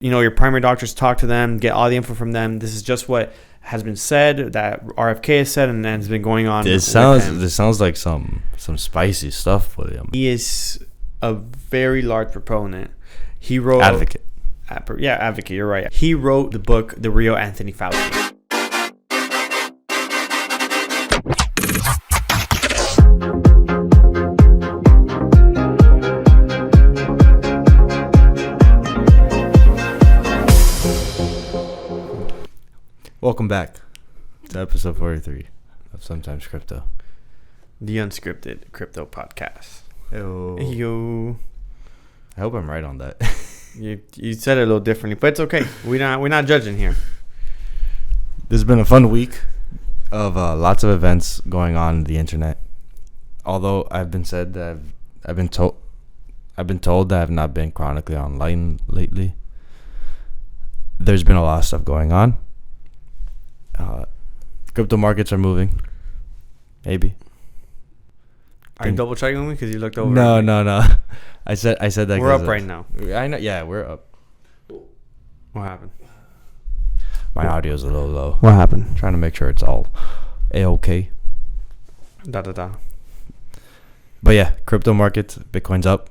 your primary doctors, talk to them, get all the info from them. This is just what has been said, that RFK has said, and has been going on. This sounds like some spicy stuff with him. He is a very large proponent. He wrote Advocate. Advocate. You're right. He wrote the book, The Real Anthony Fauci. Welcome back to episode 43 of Sometimes Crypto, the unscripted crypto podcast. Yo. I hope I'm right on that. You said it a little differently, but it's okay. We're not judging here. This has been a fun week of lots of events going on the internet. Although I've been told that I've not been chronically online lately. There's been a lot of stuff going on. Crypto markets are moving. Maybe. Are you double checking me because you looked over? No. I said that we're up right now. I know. Yeah, we're up. What happened? My audio's a little low. What happened? Trying to make sure it's all a-okay. Da. But yeah, crypto markets, Bitcoin's up.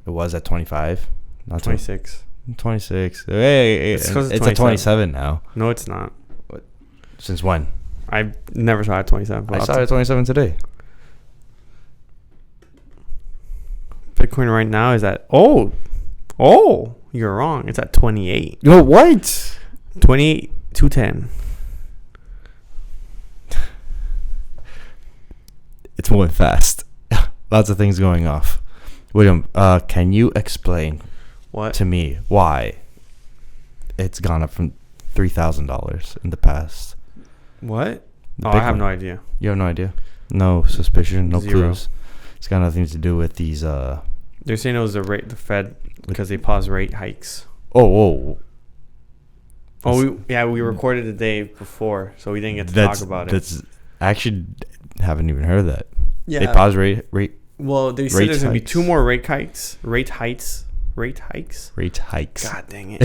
It was at 25. Not 26. 26. Hey, it's at 27 now. No, it's not. Since when? I never saw it at 27. I saw it at 27 today. Bitcoin right now is at... Oh, you're wrong. It's at 28. Yo, what? 28, 210. It's moving fast. Lots of things going off. William, can you explain to me why it's gone up from $3,000 in the past? What? I have no idea. You have no idea? No suspicion, no Zero. clues. It's got nothing to do with these... They're saying it was the Fed because they paused rate hikes. We recorded the day before, so we didn't get to talk about it. I actually haven't even heard of that. Yeah. They paused rate. Well, they said there's going to be 2 more rate hikes. Rate hikes. God dang it.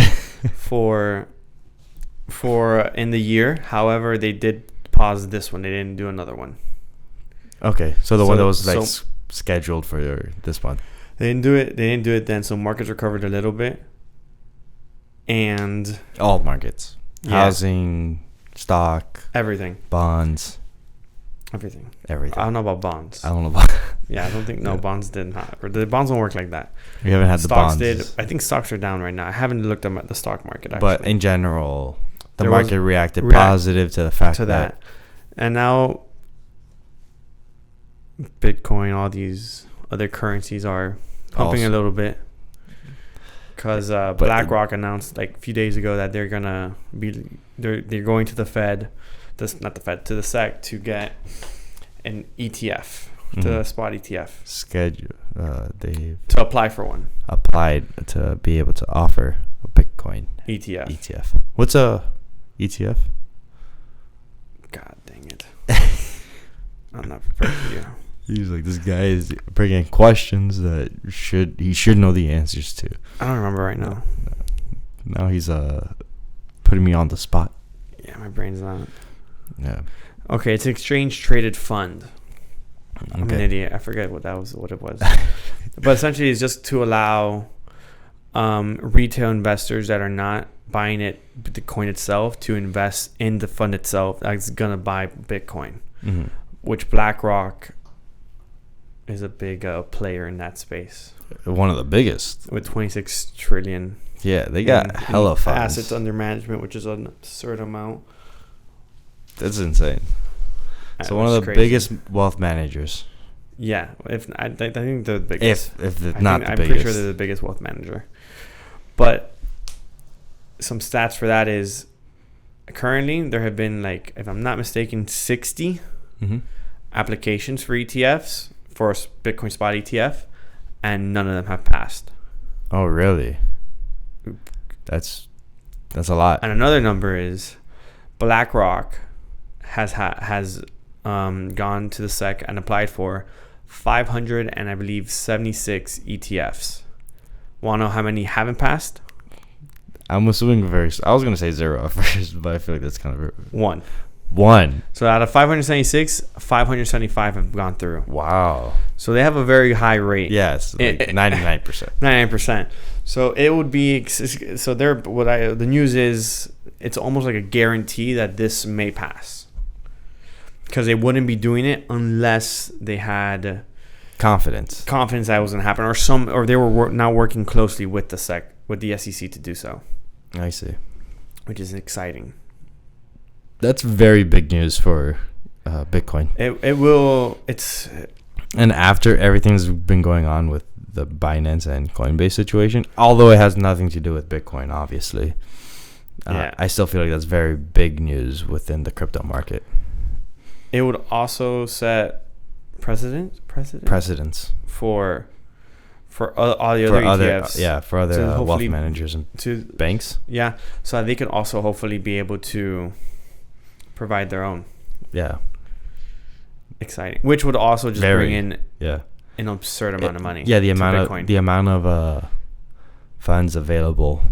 for in the year. However, they did pause this one. They didn't do another one. Okay, so the one that was scheduled for this month. They didn't do it then, so markets recovered a little bit. And all markets. Yeah. Housing, stock, everything. Bonds. Everything. I don't know about bonds. I don't know about... Yeah, I don't think... No, bonds didn't have... The bonds don't work like that. We haven't had stocks the bonds. I think stocks are down right now. I haven't looked at the stock market, actually. But in general, the market reacted positive to the fact that... And now, Bitcoin, all these other currencies are pumping a little bit. Because BlackRock announced like a few days ago that they're going to the Fed... to the SEC to get an ETF, to a spot ETF. To apply for one. Applied to be able to offer a Bitcoin ETF. What's a ETF? God dang it. I'm not prepared for you. He's like, this guy is bringing questions that he should know the answers to. I don't remember right now. Now he's putting me on the spot. Yeah, my brain's not... Yeah. Okay, it's an exchange traded fund. I'm an idiot. I forget what it was. But essentially, it's just to allow retail investors that are not buying the coin itself to invest in the fund itself that's gonna buy Bitcoin. Mm-hmm. Which BlackRock is a big player in that space. One of the biggest with 26 trillion. Yeah, they got hella funds. Assets under management, which is an absurd amount. That's insane. So one of the biggest wealth managers. Yeah, I think they're the biggest. I'm pretty sure they're the biggest wealth manager. But some stats for that is currently there have been, like, if I'm not mistaken, 60 applications for ETFs for a Bitcoin spot ETF, and none of them have passed. Oh, really? That's a lot. And another number is BlackRock has gone to the SEC and applied for 500 and I believe 76 ETFs. Want to know how many haven't passed? I'm assuming I was gonna say 0 at first, but I feel like that's kind of 1. 1. So out of 576, 575 have gone through. Wow. So they have a very high rate. Yes, like 99%. 99%. So it would be so there. The news is it's almost like a guarantee that this may pass, because they wouldn't be doing it unless they had confidence that it was gonna happen, or they were now working closely with the SEC to do so. I see. Which is exciting. That's very big news for Bitcoin. And after everything's been going on with the Binance and Coinbase situation, although it has nothing to do with Bitcoin, obviously, I still feel like that's very big news within the crypto market. It would also set precedents for all the other ETFs. For other wealth managers and banks. Yeah, so they can also hopefully be able to provide their own. Yeah. Exciting. Which would also just bring in an absurd amount of money. Yeah, the amount of funds available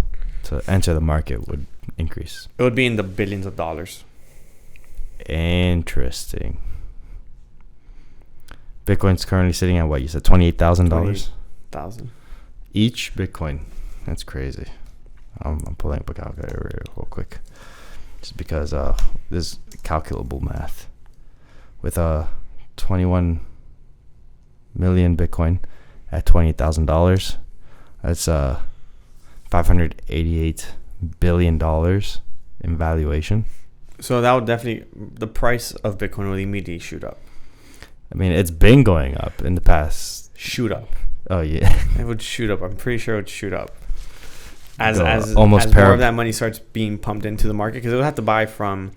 to enter the market would increase. It would be in the billions of dollars. Interesting. Bitcoin's currently sitting at what you said, $28,000. $28,000 each Bitcoin. That's crazy. I'm pulling up a calculator real quick, just because this calculable math with 21 million Bitcoin at $28,000. That's $588 billion in valuation. So that would definitely, the price of Bitcoin would immediately shoot up. I mean, it's been going up in the past. Shoot up. Oh yeah, it would shoot up. I'm pretty sure it would shoot up as more of that money starts being pumped into the market, because it would have to buy from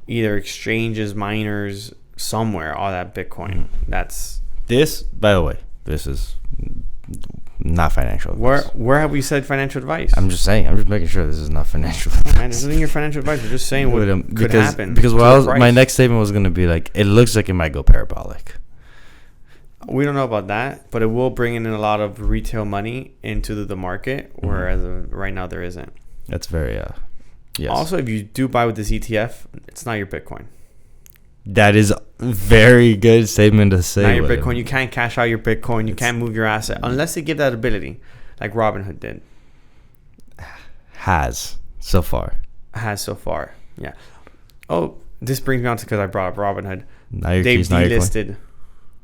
either exchanges, miners, somewhere. All that Bitcoin. That's this. By the way, this is not financial advice. Where have we said financial advice? I'm just saying. I'm just making sure this is not financial advice. Man, this isn't your financial advice. We're just saying what could happen. Because my next statement was going to be like, it looks like it might go parabolic. We don't know about that, but it will bring in a lot of retail money into the market, whereas right now there isn't. That's very yes. Also, if you do buy with this ETF, it's not your Bitcoin. That is a very good statement to say. Not your Bitcoin. You can't cash out your Bitcoin. You can't move your asset unless they give that ability, like Robinhood did. Has so far. Yeah. Oh, this brings me on to, because I brought up Robinhood. They've delisted.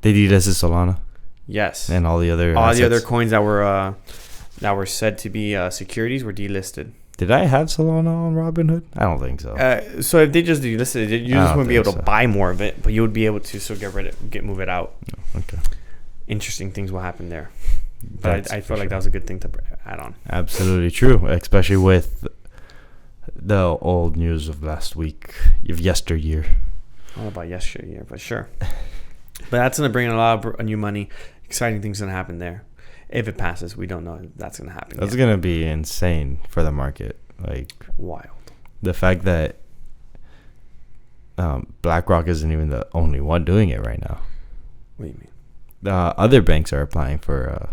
They delisted Solana. Yes. And all the other coins that were said to be securities were delisted. Did I have Solana on Robinhood? I don't think so. So if they just delisted it, you just wouldn't be able to buy more of it, but you would be able to move it out. Okay. Interesting things will happen there. But I feel like that was a good thing to add on. Absolutely true, especially with the old news of last week, of yesteryear. I don't know about yesteryear, but sure. But that's going to bring in a lot of new money. Exciting things going to happen there. If it passes, we don't know if that's going to happen. That's going to be insane for the market. Like, wild. The fact that BlackRock isn't even the only one doing it right now. What do you mean? Other banks are applying for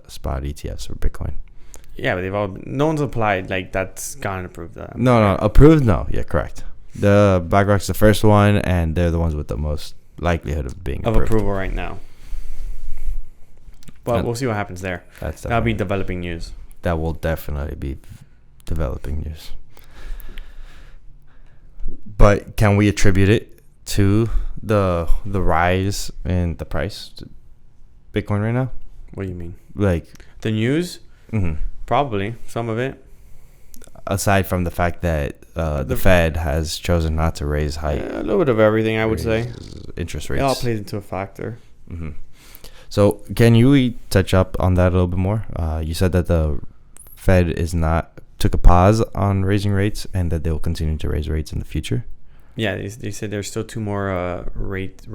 spot ETFs for Bitcoin. Yeah, but no one's applied. Like, that's gotten approved. No, approved? No. Yeah, correct. The BlackRock's the first one, and they're the ones with the most likelihood of being approved. Approval right now. But we'll see what happens there. That'll be developing news. That will definitely be developing news. But can we attribute it to the rise in the price of Bitcoin right now? What do you mean? Like the news? Mm-hmm. Probably some of it. Aside from the fact that the Fed has chosen not to raise a little bit of everything, I would say. Interest rates. It all plays into a factor. Mm-hmm. So can you touch up on that a little bit more? You said that the Fed took a pause on raising rates, and that they will continue to raise rates in the future. Yeah, they said there's still 2 more rate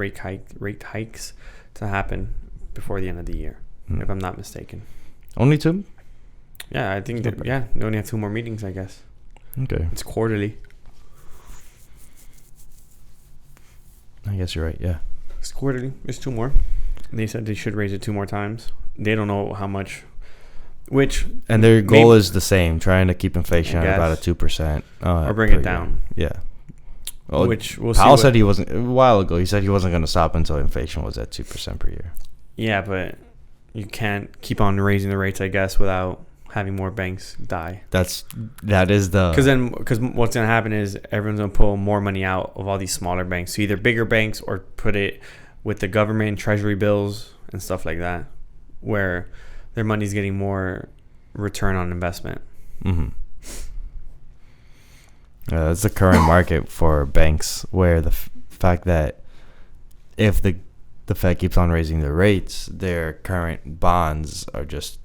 hikes to happen before the end of the year, if I'm not mistaken. Only 2? Yeah, I think they only have 2 more meetings, I guess. Okay. It's quarterly. I guess you're right, yeah. It's quarterly. There's 2 more. They said they should raise it 2 more times. They don't know how much And their goal is the same, trying to keep inflation at about a 2%. Or bring it down. Yeah. Well, which we'll Powell said he wasn't, a while ago, he said he wasn't going to stop until inflation was at 2% per year. Yeah, but you can't keep on raising the rates, I guess, without having more banks die. That is the... Because what's going to happen is everyone's going to pull more money out of all these smaller banks. So either bigger banks or put it with the government, treasury bills, and stuff like that, where their money's getting more return on investment. Mm-hmm. That's the current market for banks, where the fact that if the Fed keeps on raising the rates, their current bonds are just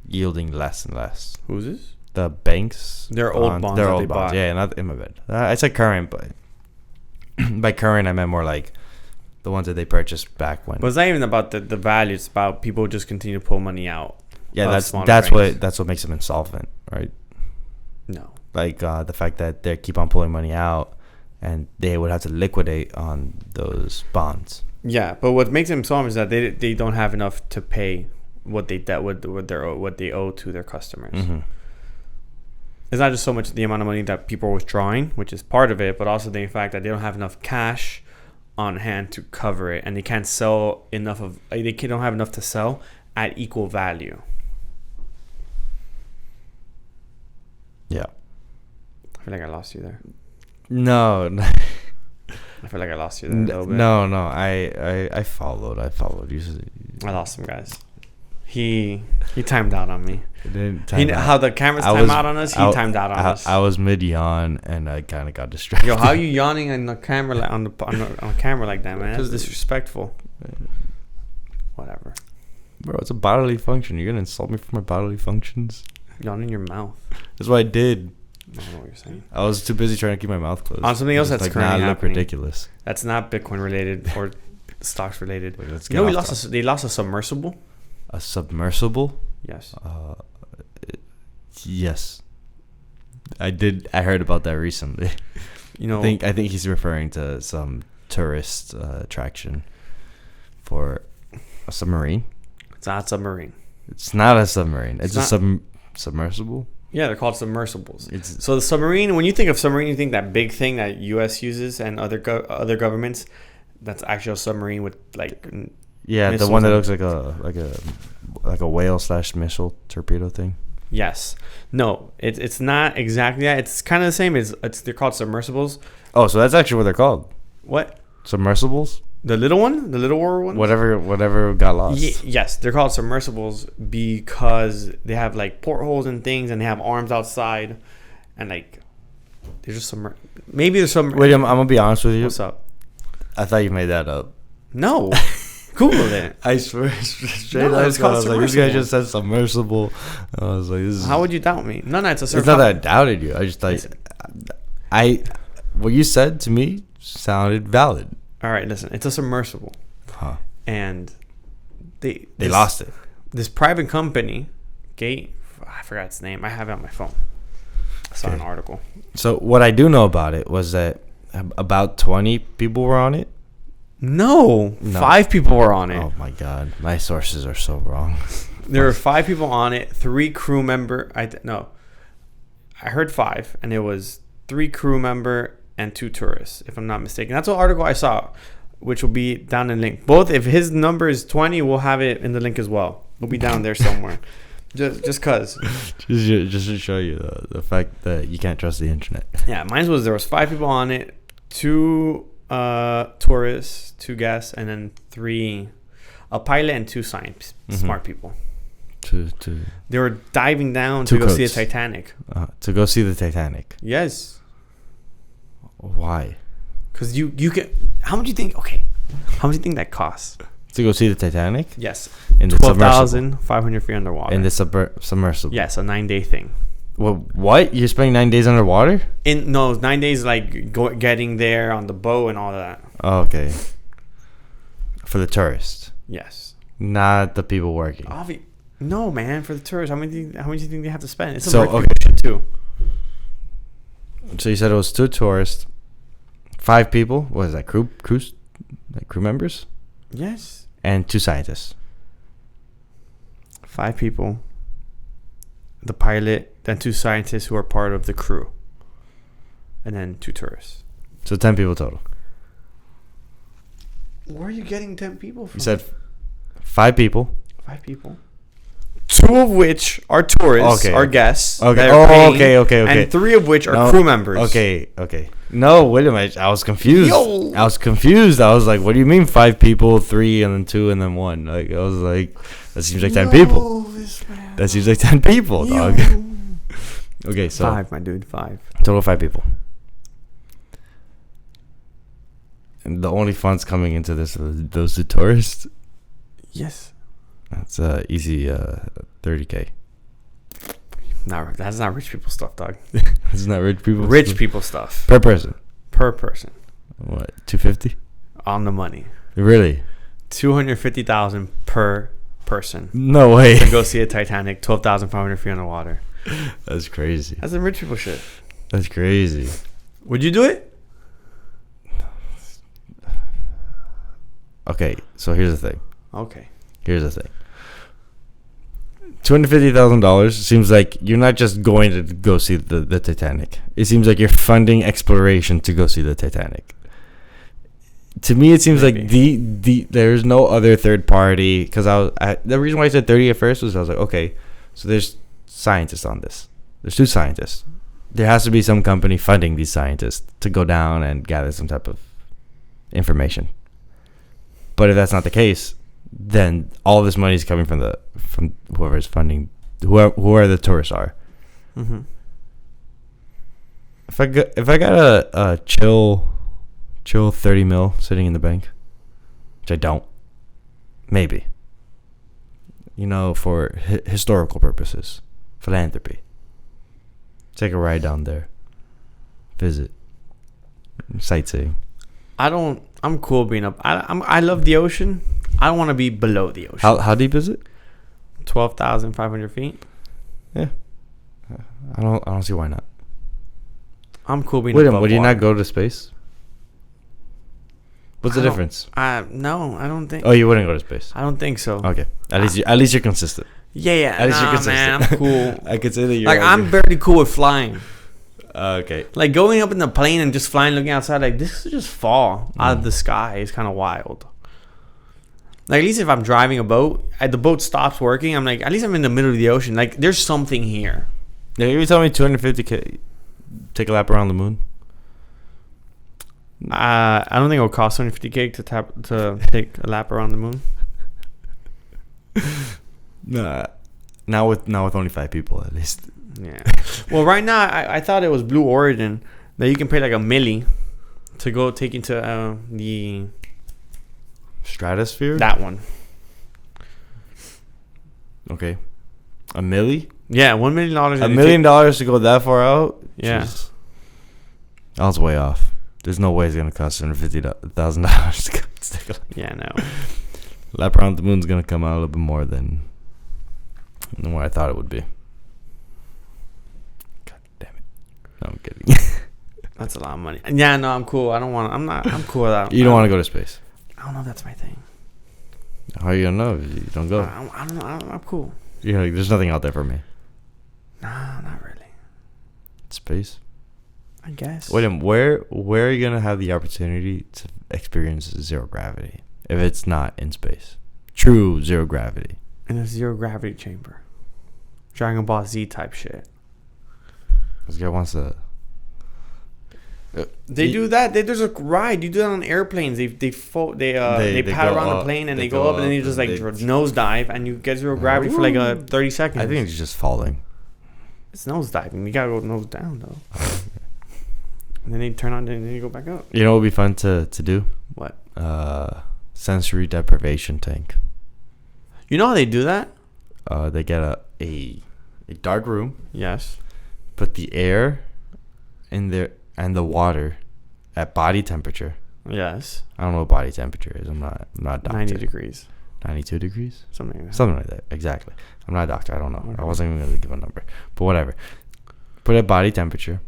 yielding less and less. Who's this? The banks. They're old bonds. They're old bonds. Yeah, not in my bed. I said current, but by current I meant more like the ones that they purchased back when. But it's not even about the value. It's about people just continue to pull money out. Yeah, that's what makes them insolvent, right? No. Like the fact that they keep on pulling money out, and they would have to liquidate on those bonds. Yeah, but what makes them insolvent is that they don't have enough to pay what they owe to their customers. Mm-hmm. It's not just so much the amount of money that people are withdrawing, which is part of it, but also the fact that they don't have enough cash on hand to cover it, and they can't sell enough of. They don't have enough to sell at equal value. Yeah. I feel like I lost you there. No. I feel like I lost you there a little bit. No. I followed. You. I lost him, guys. He timed out on me. How the cameras time out on us? He timed out on us. I was mid yawn and I kind of got distracted. Yo, how are you yawning on the camera on the camera like that, man? That's disrespectful. Whatever. Bro, it's a bodily function. You're gonna insult me for my bodily functions? Yawn in your mouth. That's what I did. I don't know what you're saying. I was too busy trying to keep my mouth closed. On something else that's like, currently happening. Look ridiculous. That's not Bitcoin related or stocks related. You know, they lost a submersible. A submersible? Yes. Yes. I heard about that recently. You know, I think he's referring to some tourist attraction for a submarine. It's not a submarine. It's not a submarine. It's a submersible. Yeah, they're called submersibles. So the submarine, when you think of submarine, you think that big thing that U.S. uses and other governments. That's actually a submarine with like. Yeah, the one that looks like a whale / missile torpedo thing. Yes. No, it's not exactly that. It's kind of the same. They're called submersibles. Oh, so that's actually what they're called. What? Submersibles? The little one? The little war one? Whatever got lost. Yes, they're called submersibles because they have like portholes and things, and they have arms outside, and like they're just maybe there's some. Wait, I'm gonna be honest with you. What's up? I thought you made that up. No. Google it. I swear, straight up. I was like, this guy just said submersible. I was like, this is... How would you doubt me? No, it's a submersible. It's not that I doubted you. I just thought... What you said to me sounded valid. All right, listen. It's a submersible. Huh. And they lost it. This private company, I forgot its name. I have it on my phone. I saw an article. So what I do know about it was that about 20 people were on it. No, 5 people were on it. Oh my god, my sources are so wrong. There were 5 people on it, 3 crew member. I heard 5, and it was 3 crew member and 2 tourists, if I'm not mistaken. That's an article I saw, which will be down in the link. Both, if his number is 20, we'll have it in the link as well. We'll be down there somewhere. Just cause. Just to show you the fact that you can't trust the internet. Yeah, mine was there was 5 people on it, 2 tourists, 2 guests, and then 3 a pilot and 2 smart people. They were diving down to go see the Titanic. To go see the Titanic. Yes. Why? Because you can. How much do you think? Okay, how much do you think that costs to go see the Titanic? Yes. In the 12,500 feet underwater. In the submersible. Yes, a 9-day thing. Well, what? You're spending 9 days underwater? 9 days, like getting there on the boat and all that. Oh, okay. For the tourists. Yes. Not the people working. No, man. For the tourists, how much do you think they have to spend? It's okay too. So you said it was 2 tourists, 5 people. What is that? Crew members? Yes. And 2 scientists. 5 people, the pilot, then 2 scientists who are part of the crew, and then 2 tourists. So 10 people total. Where are you getting 10 people from? You said 5 people. 5 people. 2 of which are tourists, are guests. Okay. Okay. And 3 of which are crew members. Okay. No, wait a minute. I was confused. I was like, what do you mean 5 people, 3, and then 2, and then 1? Like, I was like, that seems like 10 people. That seems like 10 people, dog. Okay, so 5, my dude. 5. Total 5 people. And the only funds coming into this are those 2 tourists. Yes. That's easy 30K. No, that's not rich people stuff, dog. It's not rich people. Rich people stuff per person. What? 250 on the money. Really? 250,000 per person. No way. To go see a Titanic, 12,500 feet on the water. That's crazy. That's some rich people shit. That's crazy. Would you do it? Okay, so here's the thing. Okay. Here's the thing. $250,000 seems like you're not just going to go see the Titanic. It seems like you're funding exploration to go see the Titanic. To me, it seems like there's no other third party. Because the reason why I said 30 at first was I was like, okay, so there's scientists on this. There's 2 scientists. There has to be some company funding these scientists to go down and gather some type of information. But if that's not the case, then all this money is coming from whoever is funding, whoever the tourists are. Mm-hmm. If I got a chill 30 mil sitting in the bank, which I don't, maybe, for historical purposes, philanthropy, take a ride down there, visit, sightseeing. I'm cool being up. I love the ocean. I don't want to be below the ocean. How deep is it? 12,500 feet. Yeah. I don't see why not. I'm cool being above water. Would you not go to space? What's the difference? No, I don't think. Oh, you wouldn't go to space? I don't think so. Okay. At least you're consistent. Yeah. At least you're consistent. Man, I'm cool. I could say that you're I'm very cool with flying. Okay. Like going up in the plane and just flying, looking outside, like this is just fall out of the sky. It's kind of wild. Like at least if I'm driving a boat, the boat stops working. I'm like, at least I'm in the middle of the ocean. Like there's something here. Yeah, you tell me 250K, take a lap around the moon. I don't think it'll cost 250K to take a lap around the moon. Nah, not with only 5 people at least. Yeah. Well, right now I thought it was Blue Origin that you can pay like $1 million to go take you to the stratosphere. That one. Okay. $1 million? Yeah, $1 million. $1 million to go that far out? Yeah. Jeez. I was way off. There's no way it's gonna cost $150,000 to take a Yeah, no. lap around the moon's gonna come out a little bit more than what I thought it would be. God damn it! No, I'm kidding. That's a lot of money. Yeah, no, I'm cool. I'm cool with that. You don't want to go to space? I don't know if that's my thing. How are you gonna know if you don't go? I don't know. I'm cool. You're like, there's nothing out there for me. Nah, not really. Space? I guess. Wait, where are you gonna have the opportunity to experience zero gravity if it's not in space? True zero gravity. In a zero gravity chamber. Dragon Ball Z type shit. This guy wants to. They do that. There's a ride. You do that on airplanes. They pat around the plane and they go up and then you just like nosedive and you get zero gravity for like 30 seconds. I think it's just falling. It's nosediving. You gotta go nose down though. And then they turn on and then you go back up. You know what would be fun to do? What? Sensory deprivation tank. You know how they do that? They get a dark room. Yes. Put the air in there and the water at body temperature. Yes. I don't know what body temperature is. I'm not a doctor. 90 degrees. 92 degrees? Something like that. Something like that. Exactly. I'm not a doctor. I don't know. Okay. I wasn't even going to give a number. But whatever. Put it at body temperature.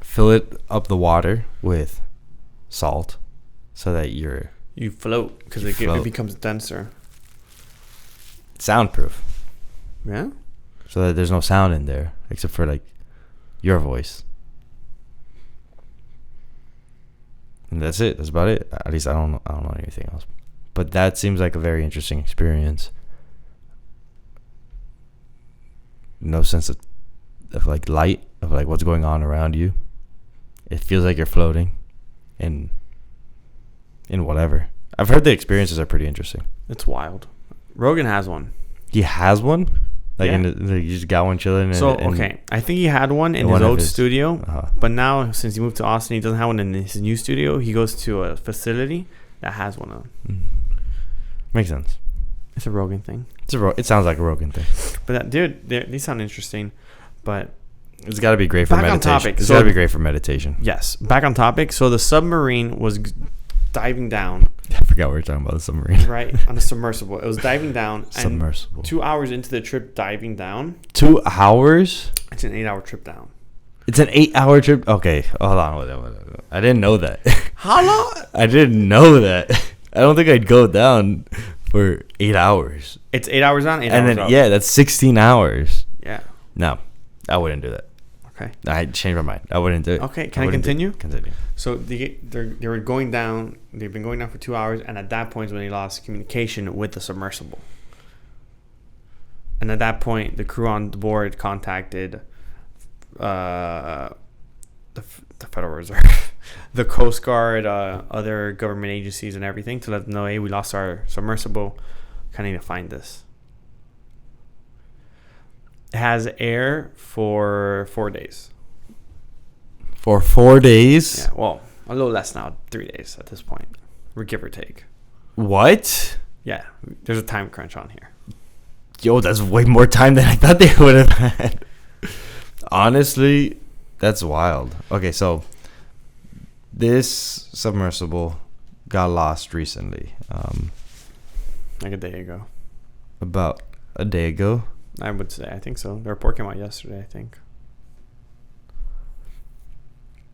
Fill it up the water with salt so that you float because it becomes denser. Soundproof. Yeah? so that there's no sound in there except for like your voice. And that's it. That's about it. At least I don't know anything else. But that seems like a very interesting experience. No sense of like light, of like what's going on around you. It feels like you're floating in whatever. I've heard the experiences are pretty interesting. It's wild. Rogan has one. He has one? Like, yeah. You just got one chilling? Okay. I think he had one in his old studio. But now, since he moved to Austin, he doesn't have one in his new studio. He goes to a facility that has one of them. Makes sense. It's a Rogan thing. It sounds like a Rogan thing. But dude, these sound interesting. But it's got to be great for meditation. It's got to be great for meditation. Yes. Back on topic. So the submarine was diving down. I forgot we were talking about the submarine. Right, on a submersible. It was diving down. Submersible. 2 hours into the trip diving down. 2 hours? It's an 8-hour trip down. It's an 8-hour trip? Okay, hold on. I didn't know that. How long? I didn't know that. I don't think I'd go down for 8 hours. It's 8 hours on, 8 and hours then, up. Yeah, that's 16 hours. Yeah. No, I wouldn't do that. Okay. I changed my mind. I wouldn't do it. Okay, can I continue? Continue. So they were going down. They've been going down for 2 hours, and at that point is when they lost communication with the submersible. And at that point, the crew on the board contacted the Federal Reserve, the Coast Guard, other government agencies, and everything to let them know, hey, we lost our submersible. Kind of need to find this. It has air for 4 days. For 4 days? Yeah, well, a little less now, 3 days at this point, give or take. What? Yeah, there's a time crunch on here. Yo, that's way more time than I thought they would have had. Honestly, that's wild. Okay, so this submersible got lost recently. Like a day ago. About a day ago? I would say. I think so. The report came out yesterday, I think.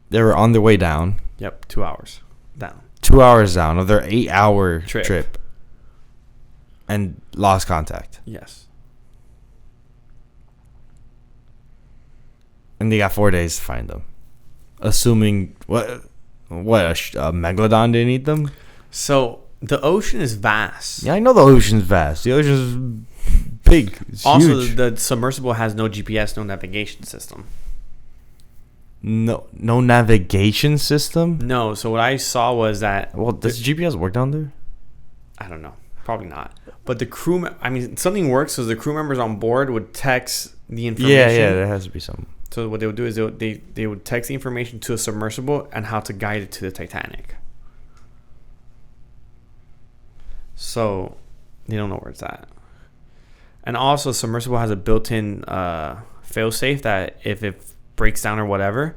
They were on their way down. Yep, 2 hours down. 2 hours down of their 8-hour trip. And lost contact. Yes. And they got 4 days to find them. Assuming, a megalodon didn't eat them? So, the ocean is vast. Yeah, I know the ocean's vast. The ocean's big. It's also, huge. the submersible has no GPS, no navigation system. No navigation system? No. So what I saw was that... Well, does GPS work down there? I don't know. Probably not. But the crew... something works so the crew members on board would text the information. Yeah, there has to be some. So what they would do is they would text the information to a submersible and how to guide it to the Titanic. So they don't know where it's at. And also, submersible has a built-in fail-safe that if it breaks down or whatever,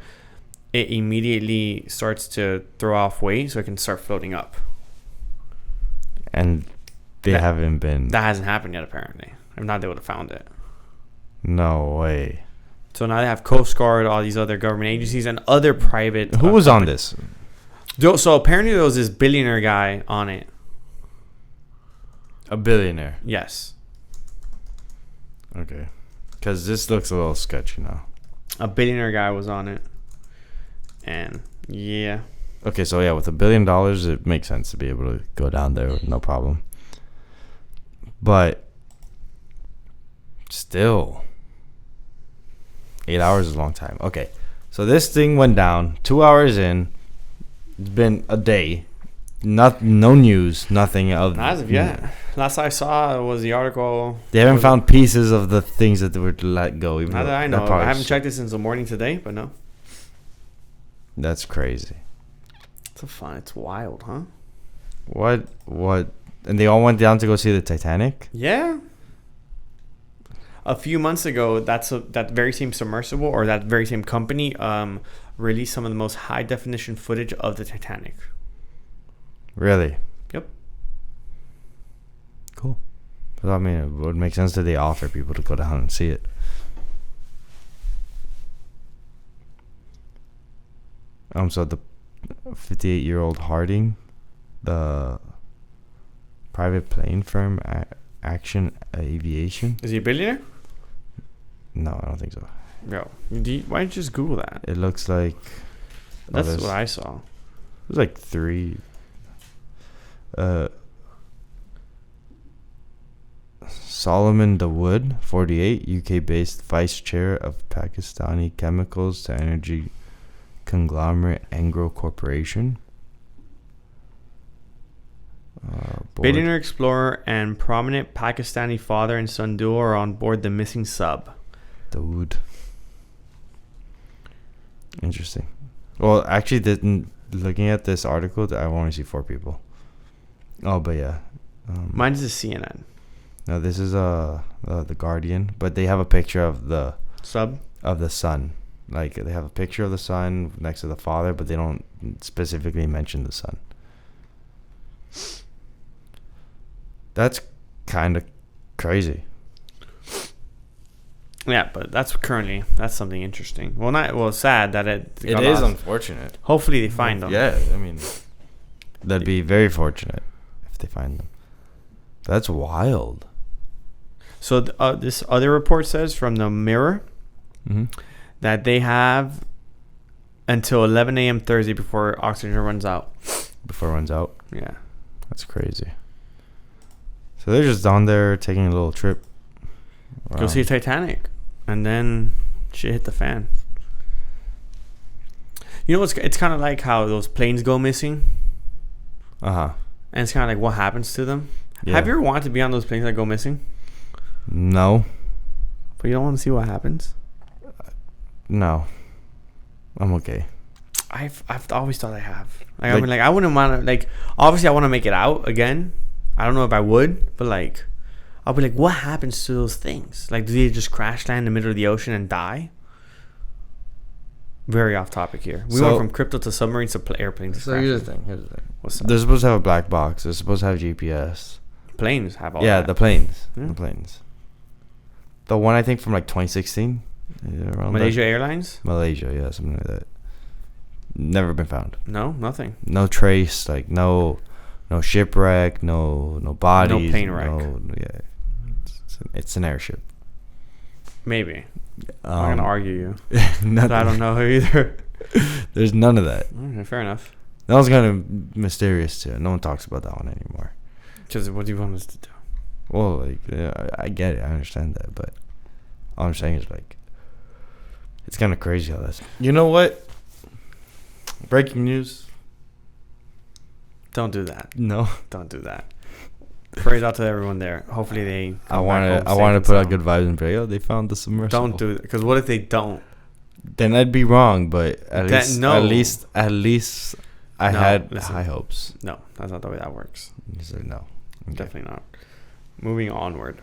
it immediately starts to throw off weight so it can start floating up. And haven't been... That hasn't happened yet, apparently. If not, they would have found it. No way. So now they have Coast Guard, all these other government agencies, and other private... Who was on this? So apparently there was this billionaire guy on it. A billionaire? Yes. Okay. Because this looks a little sketchy now. A billionaire guy was on it. And, yeah. Okay, so yeah, with $1 billion, it makes sense to be able to go down there with no problem. But still, 8 hours is a long time. Okay, so this thing went down 2 hours in. It's been a day. No news, nothing of. As of yet. Last I saw was the article. They haven't found pieces of the things that they were let go. Not that I know. I haven't checked it since the morning today, but no. That's crazy. It's wild, huh? What? And they all went down to go see the Titanic? Yeah. A few months ago, that very same submersible or that very same company released some of the most high definition footage of the Titanic. Really? Yep. Cool. So, I mean, it would make sense that they offer people to go down and see it. So the 58-year-old Harding, the private plane firm Action Aviation. Is he a billionaire? No, I don't think so. Yo, why don't you just Google that? It looks like... That's what I saw. It was like 3... Solomon Dawood, 48, UK-based vice chair of Pakistani chemicals to energy conglomerate Anglo Corporation. Billionaire explorer and prominent Pakistani father and son duo are on board the missing sub. Dawood. Interesting. Well, actually, looking at this article, I only see 4 people. Oh, but yeah. Mine's the CNN. No, this is the Guardian, but they have a picture of the sub of the son. Like, they have a picture of the son next to the father, but they don't specifically mention the son. That's kind of crazy. Yeah, but that's something interesting. Well, sad that it is unfortunate. Hopefully they find them. Yeah, I mean, that'd be very fortunate if they find them. That's wild. So this other report says from the Mirror that they have until 11 a.m. Thursday before oxygen runs out. Before it runs out? Yeah. That's crazy. So they're just down there taking a little trip. Go see Titanic. And then shit hit the fan. You know, it's kind of like how those planes go missing. Uh-huh. And it's kind of like what happens to them. Yeah. Have you ever wanted to be on those planes that go missing? No. But you don't want to see what happens? No. I'm okay. I've always thought I have. Like, I mean, like, I wouldn't want to, like, obviously I want to make it out again. I don't know if I would, but like, I'll be like, what happens to those things? Like, do they just crash land in the middle of the ocean and die? Very off topic here. We went from crypto to submarines to airplanes. So here's the thing. What's up? They're supposed to have a black box. They're supposed to have GPS. Planes have all that. that. The planes. Yeah. The planes. The one I think from like 2016. Malaysia Airlines? Malaysia, yeah, something like that. Never been found. No, nothing. No trace, like no shipwreck, no bodies. No plane wreck. Yeah. It's an airship. Maybe. I'm gonna argue you. I don't know either. There's none of that. Okay, fair enough. That was kind of mysterious too. No one talks about that one anymore. Because what do you want us to do? Well, like, yeah, I get it. I understand that, but all I'm saying is, like, it's kind of crazy how that's... You know what? Breaking news. Don't do that. No. Don't do that. Prayers out to everyone there. Hopefully they... I want to put out good vibes and pray. Oh, they found the submersible. Don't do that. Because what if they don't? Then I'd be wrong, but at least I had high hopes. No, that's not the way that works. You said no. Okay. Definitely not. Moving onward.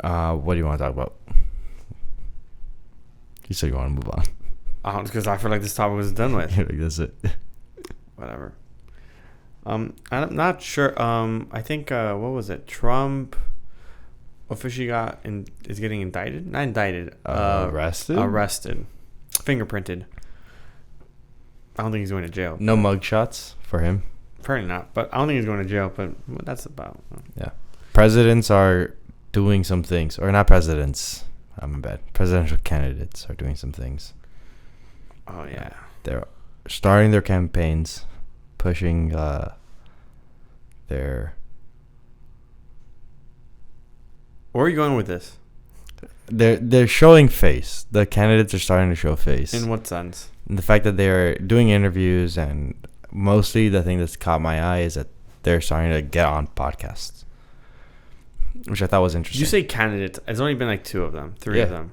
What do you want to talk about? You said you want to move on. Because I feel like this topic was done with. Like, that's it. Whatever. I'm not sure. I think what was it? Trump officially is getting indicted. Not indicted. Arrested. Arrested. Fingerprinted. I don't think he's going to jail. No mugshots for him. Apparently not. But I don't think he's going to jail. But that's about. Yeah. Presidents are doing some things, or not presidents. I'm bad. Presidential candidates are doing some things. Oh yeah. They're starting their campaigns, pushing their. Where are you going with this? They're showing face. The candidates are starting to show face. In what sense? And the fact that they're doing interviews, and mostly the thing that's caught my eye is that they're starting to get on podcasts, which I thought was interesting. Did you say candidates? It's only been like 2 of them, 3 of them.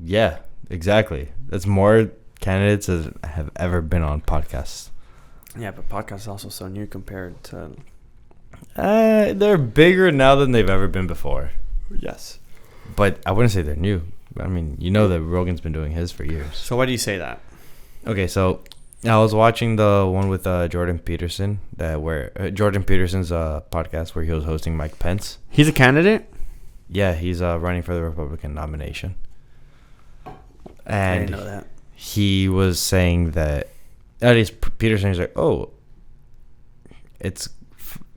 Yeah, exactly. That's more candidates as have ever been on podcasts. Yeah, but podcasts are also so new compared to... They're bigger now than they've ever been before. Yes. But I wouldn't say they're new. I mean, you know that Rogan's been doing his for years. So why do you say that? Okay, so I was watching the one with Jordan Peterson, Jordan Peterson's podcast where he was hosting Mike Pence. He's a candidate? Yeah, he's running for the Republican nomination. And I didn't know that. He was saying that, at least Peterson is like, oh, it's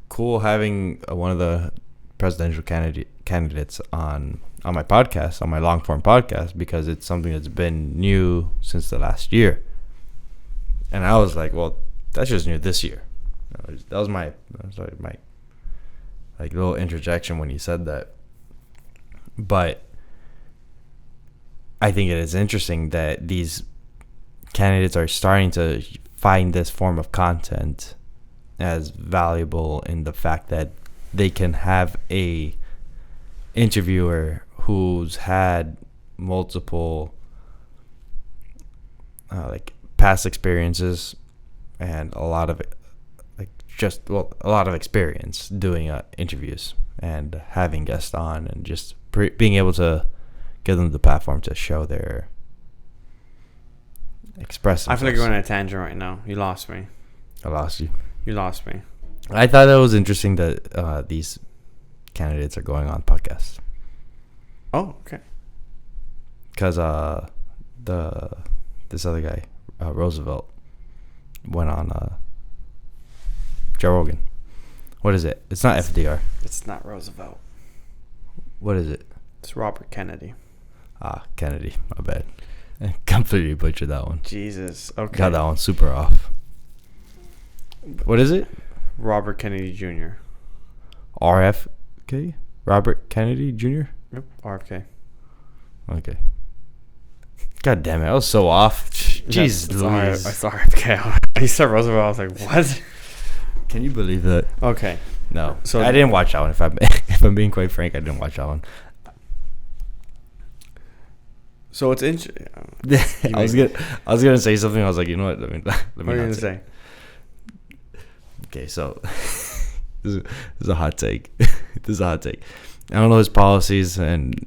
cool having one of the presidential candidates on on my podcast, on my long form podcast, because it's something that's been new since the last year. And I was like, well, that's just new this year. That was my like little interjection when he said that. But I think it is interesting that these candidates are starting to find this form of content as valuable in the fact that they can have a interviewer who's had multiple like past experiences and a lot of experience doing interviews and having guests on and just being able to give them the platform to show their express themselves. I feel like you're going on a tangent right now. You lost me. I lost you. You lost me. I thought it was interesting that these candidates are going on podcasts. Oh, okay. Because this other guy, Roosevelt, went on Joe Rogan. What is it? It's not FDR. It's not Roosevelt. What is it? It's Robert Kennedy. Kennedy. My bad. I completely butchered that one. Jesus. Okay. Got that one super off. What is it? Robert Kennedy Jr. RFK? Robert Kennedy Jr.? Yep. RFK. Okay. God damn it. I was so off. Jesus Louise. I saw RFK. He said Roosevelt. I was like, what? Can you believe that? Okay. No. So I didn't watch that one. If I'm being quite frank, I didn't watch that one. So it's interesting. I was gonna say something. I was like, you know what? Let me what are you gonna say? Okay, so this is a hot take. This is a hot take. I don't know his policies, and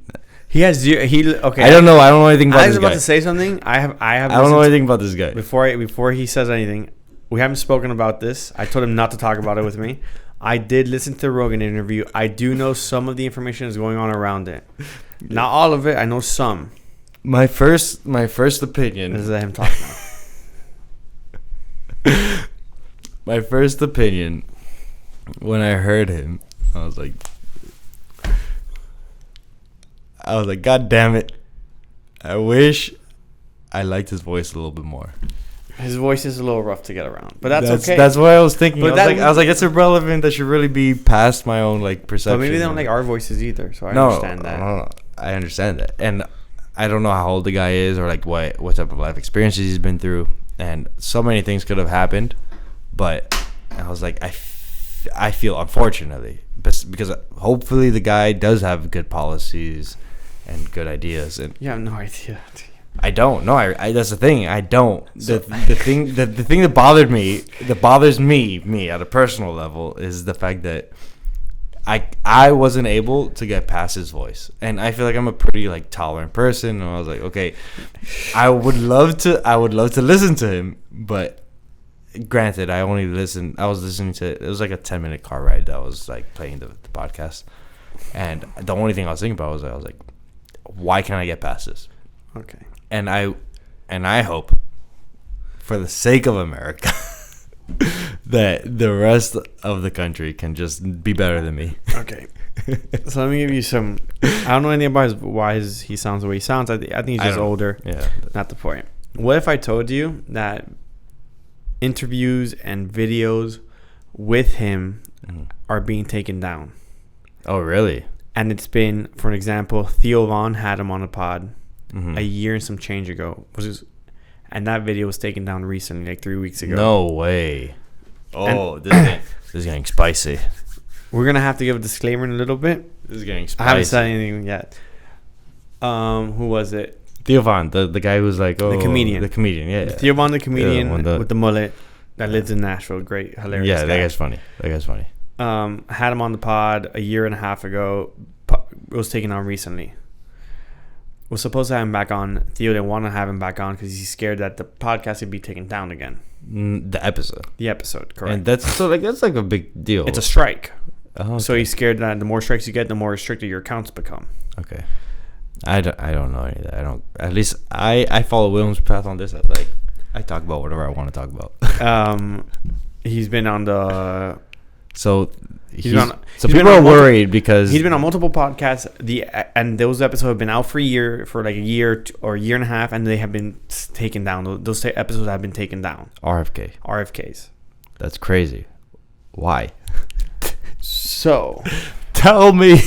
he has okay. I don't know anything about this guy. I was about to say something. I don't know anything about this guy. Before he says anything, we haven't spoken about this. I told him not to talk about it with me. I did listen to the Rogan interview. I do know some of the information is going on around it. Not all of it. I know some. My first opinion. Let's let him talk now. My first opinion, when I heard him, I was like, God damn it! I wish I liked his voice a little bit more. His voice is a little rough to get around, but that's okay. That's what I was thinking. I was like, it's irrelevant. That should really be past my own like perception. But maybe they don't like our voices either, so I understand that. No, I understand that, and I don't know how old the guy is or like what type of life experiences he's been through, and so many things could have happened. But I was like, I feel unfortunately because hopefully the guy does have good policies and good ideas. And you have no idea. I don't. No, I that's the thing. I don't. The thing that bothers me at a personal level is the fact that I wasn't able to get past his voice, and I feel like I'm a pretty like tolerant person. And I was like, okay, I would love to listen to him, but granted, I was listening to it was like a 10-minute car ride that was like playing the podcast, and the only thing I was thinking about was I was like, why can't I get past this? Okay. And I hope, for the sake of America, that the rest of the country can just be better than me. Okay. So let me give you some. I don't know anything about why he sounds the way he sounds. I think he's just older. Yeah. Not the point. What if I told you that interviews and videos with him are being taken down? Oh, really? And it's been, for an example, Theo Von had him on a pod a year and some change ago. And that video was taken down recently, like 3 weeks ago. No way. Oh, this is getting spicy. We're going to have to give a disclaimer in a little bit. This is getting spicy. I haven't said anything yet. Who was it? Theo Von, the guy who's like, the comedian. The comedian, yeah. Theo Von, the comedian with the mullet that lives in Nashville. Great, hilarious guy. That guy's funny. Had him on the pod a year and a half ago. It was taken on recently. Was supposed to have him back on. Theo didn't want to have him back on because he's scared that the podcast would be taken down again. The episode, correct. And that's like a big deal. It's a strike. Oh, okay. So he's scared that the more strikes you get, the more restricted your accounts become. Okay. I don't know any of that. At least I follow William's path on this. I talk about whatever I want to talk about. He's been on the So so people are worried because he's been on multiple podcasts. And those episodes have been out for like a year or a year and a half, and they have been taken down. Those episodes have been taken down. RFKs. That's crazy. Why? So, tell me.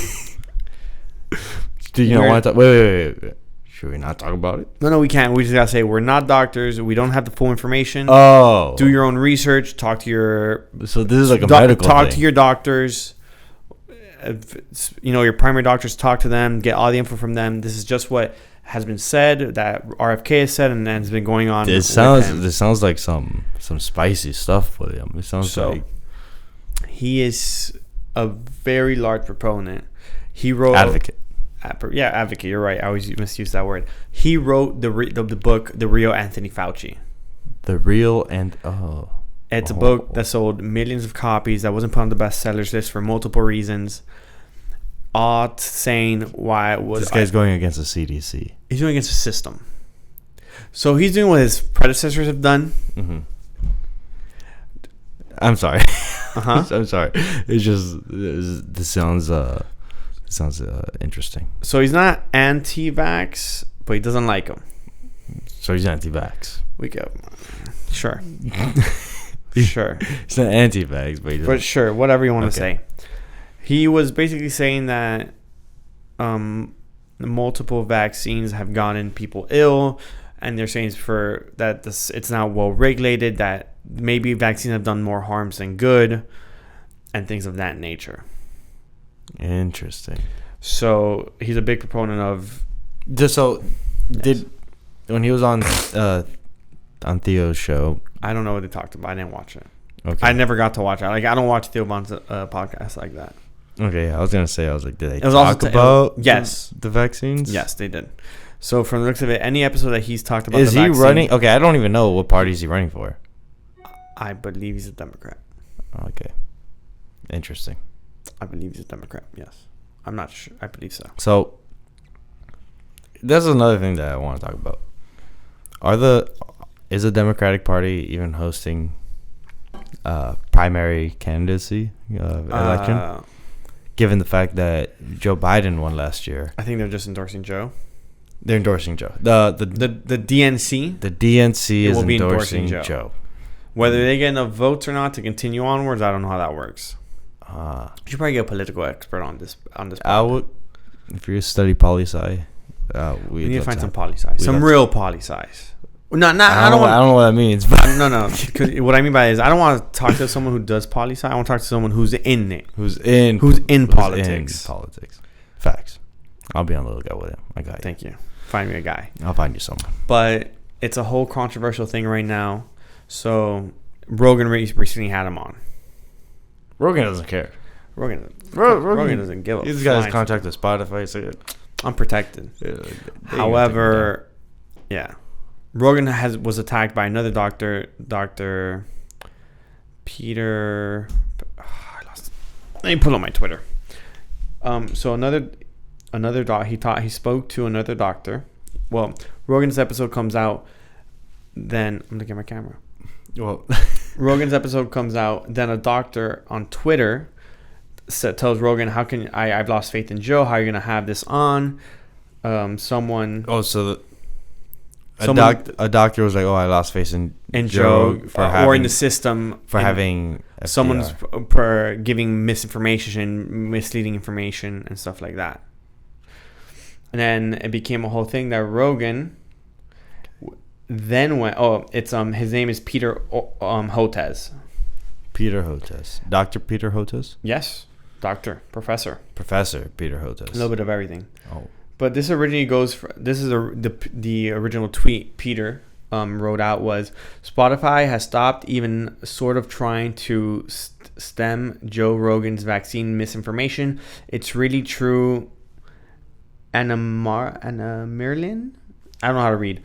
Do you not want to talk? Wait. Should we not talk about it? No, we can't. We just gotta say we're not doctors. We don't have the full information. Oh. Do your own research. Talk to your. So this is like a medical Talk thing. to your doctors. Your primary doctors. Talk to them. Get all the info from them. This is just what has been said, that RFK has said, and has been going on. This sounds like some spicy stuff with him. It sounds like he is a very large proponent. He wrote advocate. Advocate. You're right. I always misuse that word. He wrote the book, The Real Anthony Fauci. The Real It's a book that sold millions of copies. That wasn't put on the bestsellers list for multiple reasons. All saying why it was. This guy's going against the CDC. He's going against the system. So he's doing what his predecessors have done. Mm-hmm. I'm sorry. I'm sorry. It's just this sounds interesting. So he's not anti-vax, but he doesn't like them. So he's anti-vax. We go. Sure. Sure. He's not anti-vax, but sure, whatever you want to say. He was basically saying that multiple vaccines have gotten people ill, and they're saying it's now well regulated, that maybe vaccines have done more harms than good, and things of that nature. Interesting. So he's a big proponent of. When he was on Theo's show? I don't know what they talked about. I didn't watch it. Okay. I never got to watch it. Like, I don't watch Theo Von's podcast like that. Okay, I was gonna say, did they talk about the vaccines? Yes, they did. So from the looks of it, any episode that he's talked about, is he running? Okay, I don't even know what party is he running for. I believe he's a Democrat. Okay, interesting. I believe he's a Democrat. Yes, I'm not sure. I believe so. So that's another thing that I want to talk about. Is the Democratic Party even hosting primary candidacy election? Given the fact that Joe Biden won last year, I think they're just endorsing Joe. They're endorsing Joe. The DNC. The DNC is endorsing Joe. Whether they get enough votes or not to continue onwards, I don't know how that works. You should probably get a political expert on this. I would, if you study poli-sci, we need to find some poli-sci, some real poli-sci. No, I don't know what that means. But no. Because what I mean by it is, I don't want to talk to someone who does poli-sci. I want to talk to someone who's in it, who's in politics. Facts. I'll be on the lookout with him. I got you. Thank you. Find me a guy. I'll find you someone. But it's a whole controversial thing right now. So Rogan recently had him on. Rogan doesn't care. Rogan doesn't give a. He's got his contract with Spotify, so I'm protected. However, yeah. Rogan was attacked by another doctor, Dr. Peter. Let me pull up my Twitter. So another doc. He spoke to another doctor. Well, Rogan's episode comes out. Then I'm looking at my camera. Well, Rogan's episode comes out. Then a doctor on Twitter tells Rogan, "How can I've lost faith in Joe? How are you gonna have this on?" Someone. Oh, so. A doctor was like, "Oh, I lost faith in Joe or in the system for having FDR. Someone's for giving misinformation, misleading information, and stuff like that." And then it became a whole thing that Rogan then went. Oh, it's his name is Peter Hotez. Peter Hotez, Dr. Peter Hotez. Yes, Professor Peter Hotez. A little bit of everything. Oh. But this originally the original tweet Peter wrote out was, Spotify has stopped even sort of trying to stem Joe Rogan's vaccine misinformation. It's really true. Anna Merlin? I don't know how to read.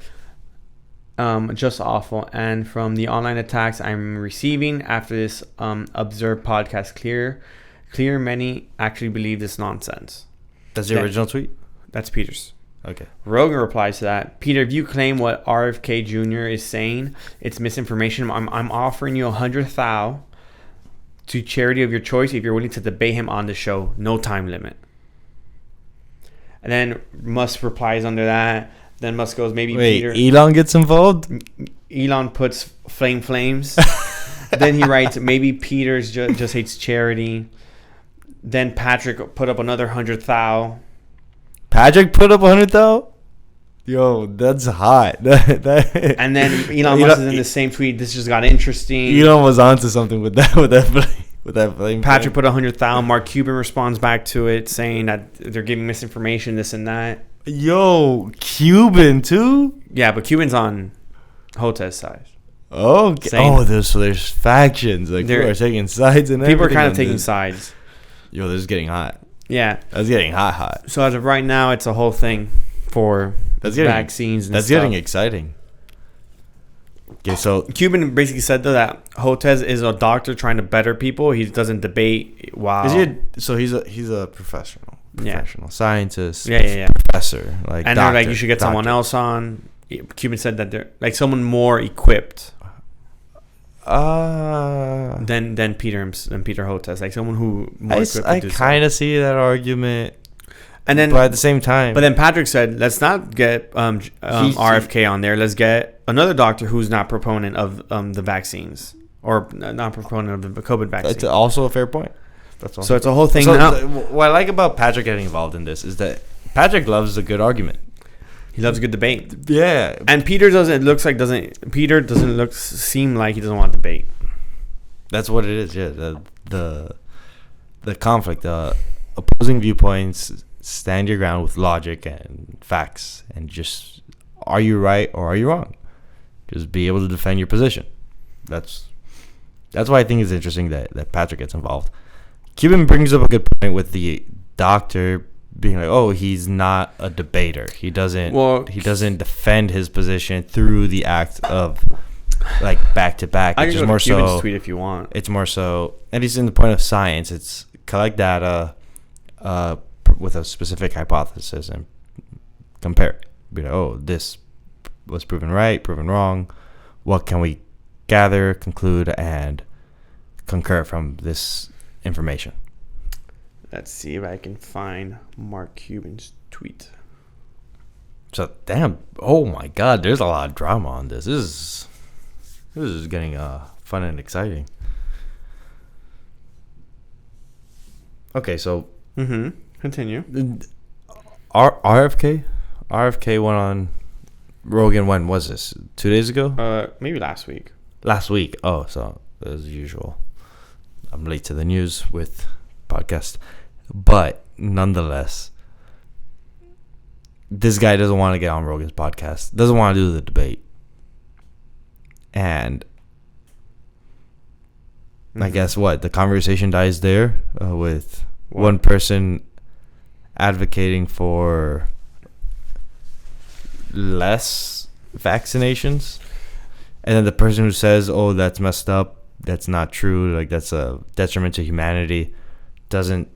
Just awful. And from the online attacks I'm receiving after this Observe podcast clear many actually believe this nonsense. That's the original tweet? That's Peter's. Okay. Rogan replies to that. Peter, if you claim what RFK Jr. is saying, it's misinformation. I'm offering you 100,000 to charity of your choice if you're willing to debate him on the show. No time limit. And then Musk replies under that. Then Musk goes, maybe Peter. Elon gets involved? Elon puts flames. Then he writes, maybe Peter's just hates charity. Then Patrick put up another 100,000. Patrick put up 100,000? Yo, that's hot. And then Elon Musk is in the same tweet. This just got interesting. Elon was onto something with that flame. Patrick put 100,000. Mark Cuban responds back to it saying that they're giving misinformation, this and that. Yo, Cuban too? Yeah, but Cuban's on Hotez's side. Okay. So there's factions. Like, people are taking sides and people are kind of taking sides. Yo, this is getting hot. Yeah. That's getting hot. So as of right now, it's a whole thing for vaccines and that's stuff. Getting exciting. Okay, so Cuban basically said though that Hotez is a doctor trying to better people. He doesn't debate. Wow. He's a professional scientist. Yeah. Professor. Like, and doctor, they're like, you should get someone else on. Cuban said that they're like someone more equipped than Peter Hotez, like someone who more equipped. I kind of see that argument. And then, but at the same time, but then Patrick said, let's not get RFK on there. Let's get another doctor who's not proponent of the vaccines or not proponent of the COVID vaccine. That's also a fair point. So it's a whole thing. What I like about Patrick getting involved in this is that Patrick loves a good argument. He loves a good debate. Yeah. And Peter doesn't seem like he doesn't want to debate. That's what it is. Yeah. The conflict, opposing viewpoints. Stand your ground with logic and facts, and just, are you right or are you wrong? Just be able to defend your position. That's why I think it's interesting that Patrick gets involved. Cuban brings up a good point with the doctor being like, oh, he's not a debater. He doesn't defend his position through the act of like back to back. I can go to Cuban's tweet if you want. It's more so, and he's in the point of science. It's collect data, with a specific hypothesis and compare it. Be like, oh, this was proven right, proven wrong. What can we gather, conclude, and concur from this information? Let's see if I can find Mark Cuban's tweet. So, damn. Oh, my God. There's a lot of drama on this. This is getting fun and exciting. Okay, so... Mm-hmm. Continue. RFK went on Rogan. When was this? 2 days ago? Maybe last week. Last week. Oh, so as usual, I'm late to the news with podcast, but nonetheless, this guy doesn't want to get on Rogan's podcast. Doesn't want to do the debate, and I guess the conversation dies there with one person advocating for less vaccinations, and then the person who says, oh, that's messed up, that's not true, like that's a detriment to humanity, doesn't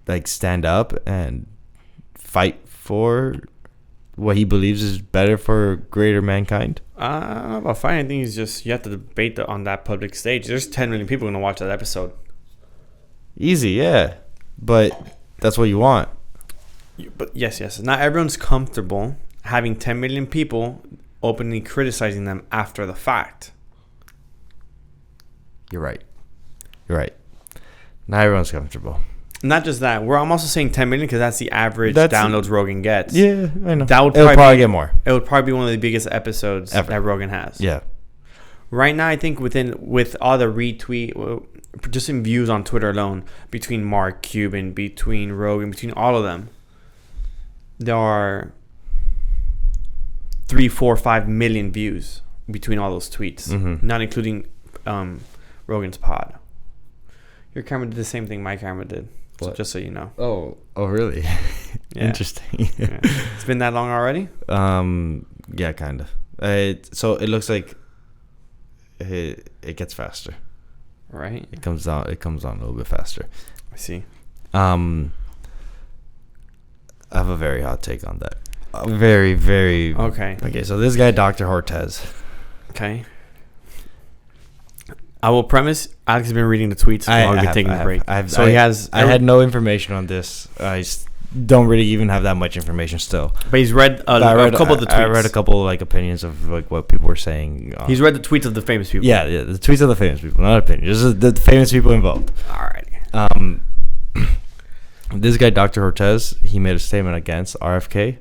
like stand up and fight for what he believes is better for greater mankind. I don't know about fighting. I think it's just you have to debate on that public stage. There's 10 million people going to watch that episode. Easy, yeah, but that's what you want. But yes. Not everyone's comfortable having 10 million people openly criticizing them after the fact. You're right. Not everyone's comfortable. Not just that. I'm also saying 10 million because that's the average downloads Rogan gets. Yeah, I know. It'll probably get more. It would probably be one of the biggest episodes ever that Rogan has. Yeah. Right now, I think with all the retweet, just in views on Twitter alone, between Mark Cuban, between Rogan, between all of them, there are 3, 4, 5 million views between all those tweets, not including Rogan's pod. Your camera did the same thing my camera did. So just so you know. Oh, really? Yeah. Interesting. Yeah. It's been that long already? Yeah, kind of. So it looks like it gets faster. Right. It comes on a little bit faster. I see. I have a very hot take on that. Very, very. Okay. So this guy, Dr. Hortez. Okay. I will premise. Alex has been reading the tweets while we've been taking a break. I had no information on this. Don't really even have that much information still. But he's read a couple of the tweets. I read a couple like opinions of like what people were saying. He's read the tweets of the famous people. Yeah, the tweets of the famous people, not opinions. Just the famous people involved. Alrighty. This guy, Dr. Hortez, he made a statement against RFK,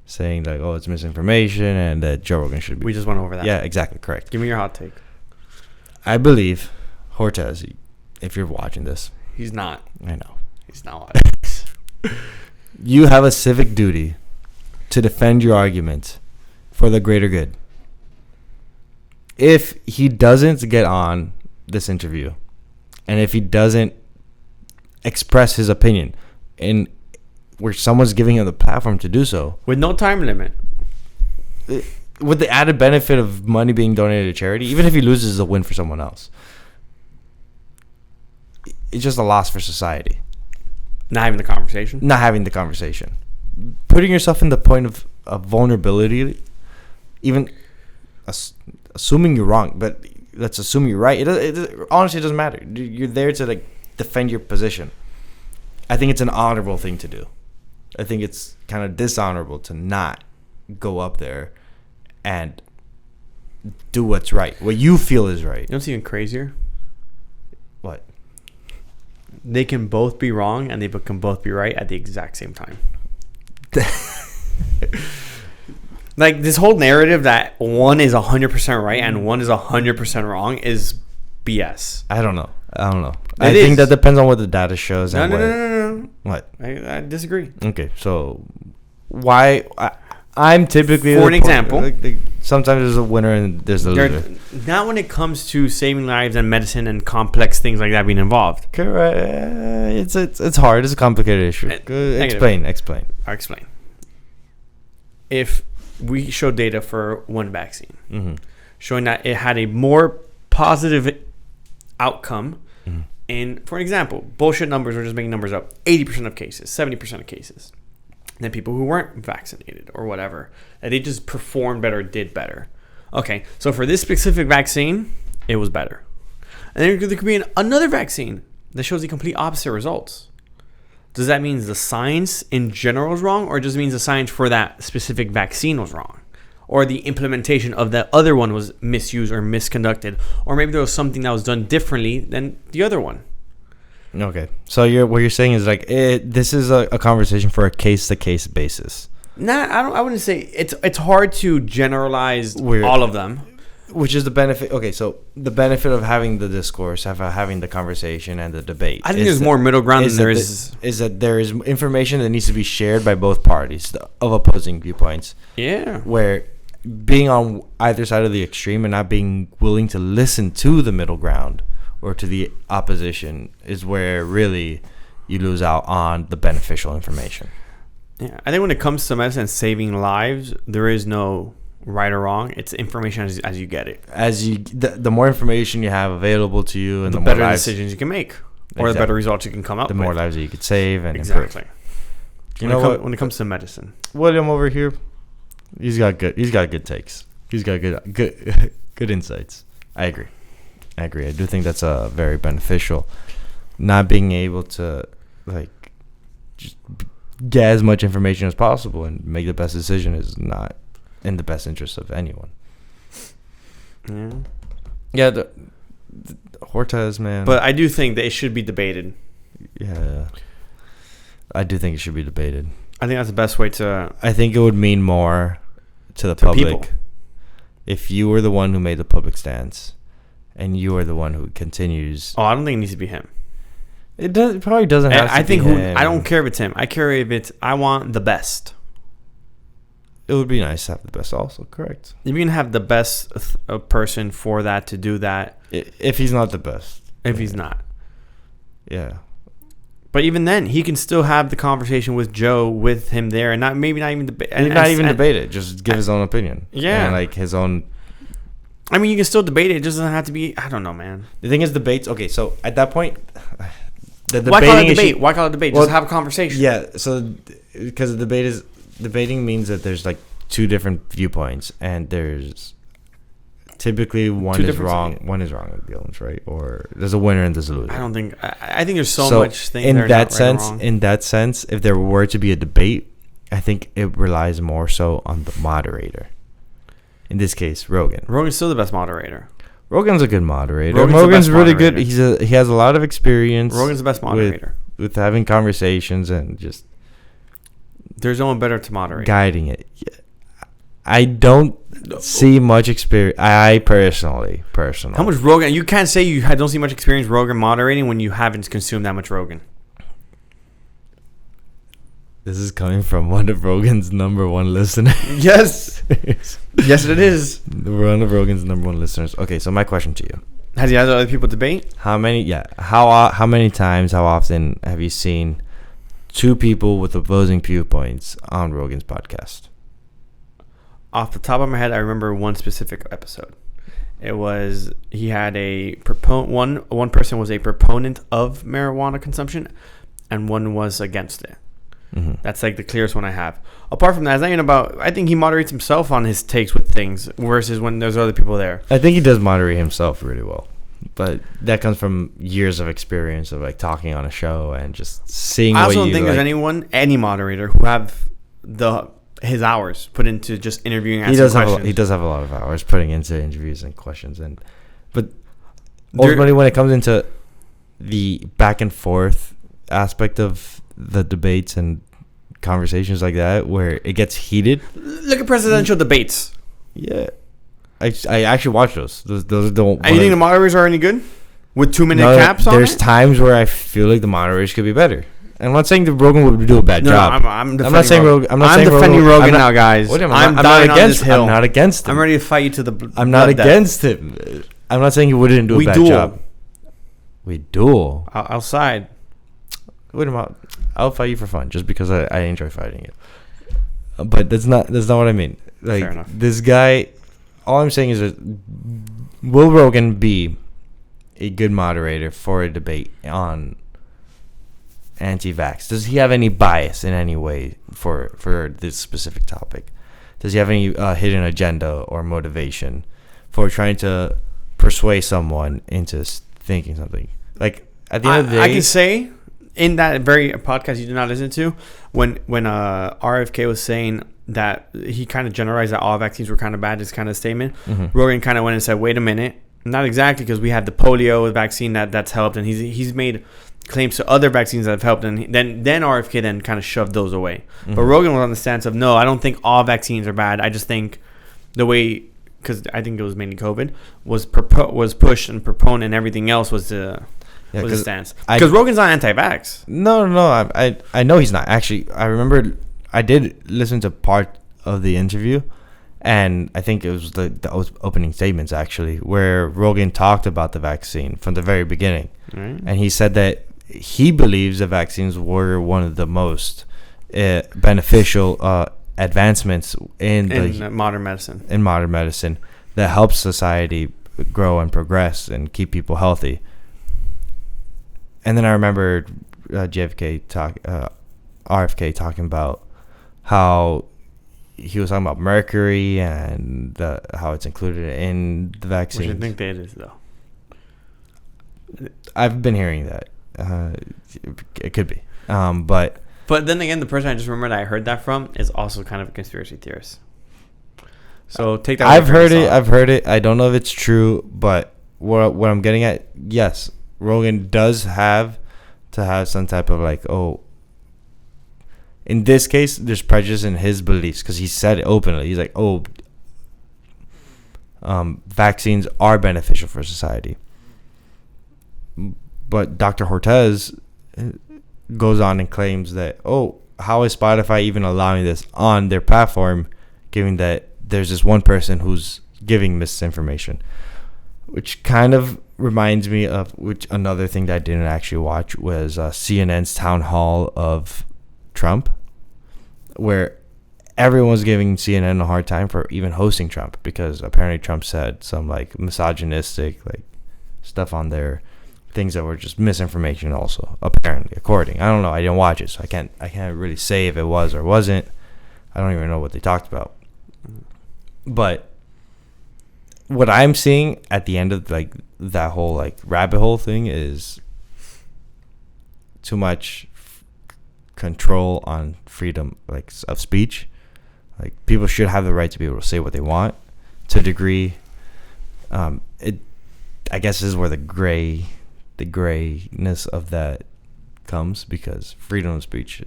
saying like, "Oh, it's misinformation," and that Joe Rogan should be. We just went over that. Yeah, exactly, correct. Give me your hot take. I believe Hortez, if you're watching this, he's not. I know he's not watching this. You have a civic duty to defend your argument for the greater good. If he doesn't get on this interview, and if he doesn't express his opinion, and where someone's giving him the platform to do so, with no time limit, with the added benefit of money being donated to charity, even if he loses, it's a win for someone else. It's just a loss for society. Not having the conversation. Putting yourself in the point of vulnerability, even assuming you're wrong, but let's assume you're right. It honestly doesn't matter. You're there to like defend your position. I think it's an honorable thing to do. I think it's kind of dishonorable to not go up there and do what's right, what you feel is right. You know what's even crazier? What? They can both be wrong and they can both be right at the exact same time. Like this whole narrative that one is 100% right and one is 100% wrong is BS. I don't know. I think that depends on what the data shows. No. What? I disagree. Okay, so why? I'm typically for an example. Sometimes there's a winner and there's a loser. Not when it comes to saving lives and medicine and complex things like that being involved. Correct. It's hard. It's a complicated issue. Explain. I'll explain. If we show data for one vaccine, showing that it had a more positive outcome, and for an example, bullshit numbers, we're just making numbers up, 80% of cases, 70% of cases, than people who weren't vaccinated or whatever, that they just performed better, did better. Okay, so for this specific vaccine, it was better. And then there could be another vaccine that shows the complete opposite results. Does that mean the science in general is wrong, or just means the science for that specific vaccine was wrong? Or the implementation of that other one was misused or misconducted, or maybe there was something that was done differently than the other one? Okay, so what you're saying is like this is a conversation for a case-to-case basis. I wouldn't say it's hard to generalize all of them. Which is the benefit? Okay, so the benefit of having the discourse, having the conversation and the debate. I think there's more middle ground than there is. Is that there is information that needs to be shared by both parties of opposing viewpoints. Yeah. Where being on either side of the extreme and not being willing to listen to the middle ground or to the opposition is where really you lose out on the beneficial information. Yeah, I think when it comes to medicine saving lives, there is no right or wrong. It's information as you get it. The more information you have available to you, and the better decisions you can make, or the better results you can come up with. The more lives that you could save and improve. When it comes to medicine, William over here, he's got good takes. He's got good insights. I agree. I do think that's very beneficial. Not being able to like just get as much information as possible and make the best decision is not in the best interest of anyone. Yeah, the Hortez, man. But I do think that it should be debated. Yeah, I do think it should be debated. I think that's the best way to. I think it would mean more to the public people. If you were the one who made the public stance, and you are the one who continues. Oh, I don't think it needs to be him. It probably doesn't have to be him. I don't care if it's him. I care if it's. I want the best. It would be nice to have the best also, correct. You can have the best person for that to do that. If he's not the best. If he's not. Yeah. But even then, he can still have the conversation with Joe with him there and not even debate. Not even debate it. Just give his own opinion. Yeah. And like his own. I mean, you can still debate it. It just doesn't have to be. I don't know, man. The thing is, debates. Okay, so at that point. Why call it debate? Why call it debate? Just have a conversation. Yeah. So because debating means that there's like two different viewpoints and there's typically one is wrong. One is wrong with the others, right? Or there's a winner and there's a loser. I don't think. I think there's so much things in that are that not sense. right or wrong. In that sense, if there were to be a debate, I think it relies more so on the moderator. In this case, Rogan. Rogan's still the best moderator. Rogan's a good moderator. Rogan's really good. He has a lot of experience. Rogan's the best moderator with having conversations and just. There's no one better to moderate. Guiding it. I don't see much experience. I personally. How much Rogan? You can't say you don't see much experience Rogan moderating when you haven't consumed that much Rogan. This is coming from one of Rogan's number one listeners. Yes. Yes, it is. One of Rogan's number one listeners. Okay, so my question to you. Has he had other people debate? How many times, how often have you seen two people with opposing viewpoints on Rogan's podcast? Off the top of my head, I remember one specific episode. It was he had a proponent. One person was a proponent of marijuana consumption, and one was against it. Mm-hmm. That's like the clearest one I have. Apart from that, it's not even about. I think he moderates himself on his takes with things versus when there's other people there. I think he does moderate himself really well, but that comes from years of experience of like talking on a show and just seeing. I also don't think there's any moderator who have his hours put into just interviewing. He does have a lot of hours putting into interviews and questions, but ultimately when it comes into the back and forth aspect of the debates and conversations like that where it gets heated. Look at presidential debates. Yeah, I actually watch those. Those don't. And you think the moderators are any good with 2 minute caps on it? There's times where I feel like the moderators could be better. And I'm not saying that Rogan would do a bad job. I'm defending Rogan. I'm defending Rogan now, guys. I'm not against him. I'm not against him. I'm ready to fight you to the. I'm not against him. I'm not saying he wouldn't do a bad job. We duel outside. Wait a minute. I'll fight you for fun, just because I enjoy fighting you. But that's not what I mean. Like, fair enough. This guy, all I'm saying is that will Rogan be a good moderator for a debate on anti-vax? Does he have any bias in any way for this specific topic? Does he have any hidden agenda or motivation for trying to persuade someone into thinking something? Like, at the end of the day, I can say in that very podcast you did not listen to, when RFK was saying that he kind of generalized that all vaccines were kind of bad, this kind of statement, Rogan kind of went and said, wait a minute, not exactly, because we had the polio vaccine that's helped, and he's made claims to other vaccines that have helped, and then RFK then kind of shoved those away. But Rogan was on the stance of, no, I don't think all vaccines are bad. I just think the way, because I think it was mainly COVID, was pushed and proponent, and everything else was the stance. Because Rogan's not anti-vax. No. I know he's not. Actually, I remember I did listen to part of the interview, and I think it was the opening statements, actually, where Rogan talked about the vaccine from the very beginning. Right. And he said that he believes the vaccines were one of the most beneficial advancements in modern medicine. In modern medicine that helps society grow and progress and keep people healthy. And then I remember RFK talking about how he was talking about mercury and how it's included in the vaccine. Which I think that is, though. I've been hearing that. It could be. But then again, the person I just remembered I heard that from is also kind of a conspiracy theorist. So take that. I've heard it. I don't know if it's true, but what I'm getting at, yes, Rogan does have to have some type of in this case, there's prejudice in his beliefs, because he said it openly. He's like, vaccines are beneficial for society. But Dr. Hortez goes on and claims that, how is Spotify even allowing this on their platform, given that there's this one person who's giving misinformation? Which kind of reminds me of another thing that I didn't actually watch was CNN's town hall of Trump, where everyone was giving CNN a hard time for even hosting Trump, because apparently Trump said some misogynistic stuff on there, things that were just misinformation. Also, apparently, according, I don't know, I didn't watch it, so I can't really say if it was or wasn't. I don't even know what they talked about. But what I'm seeing at the end of like that whole like rabbit hole thing is too much control on freedom like of speech. Like people should have the right to be able to say what they want to a degree. It I guess is where the grayness of that comes, because freedom of speech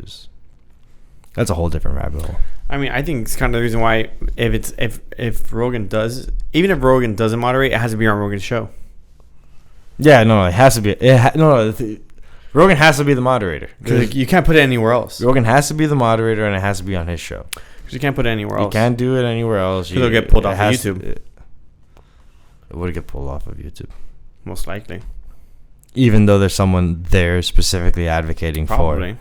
that's a whole different rabbit hole. I mean, I think it's kind of the reason why if Rogan does, even if Rogan doesn't moderate, it has to be on Rogan's show. Yeah, no, it has to be. Rogan has to be the moderator. Because you can't put it anywhere else. Rogan has to be the moderator, and it has to be on his show. Because you can't put it anywhere else. You can't do it anywhere else. It'll get pulled off of YouTube. It would get pulled off of YouTube. Most likely. Even though there's someone there specifically advocating for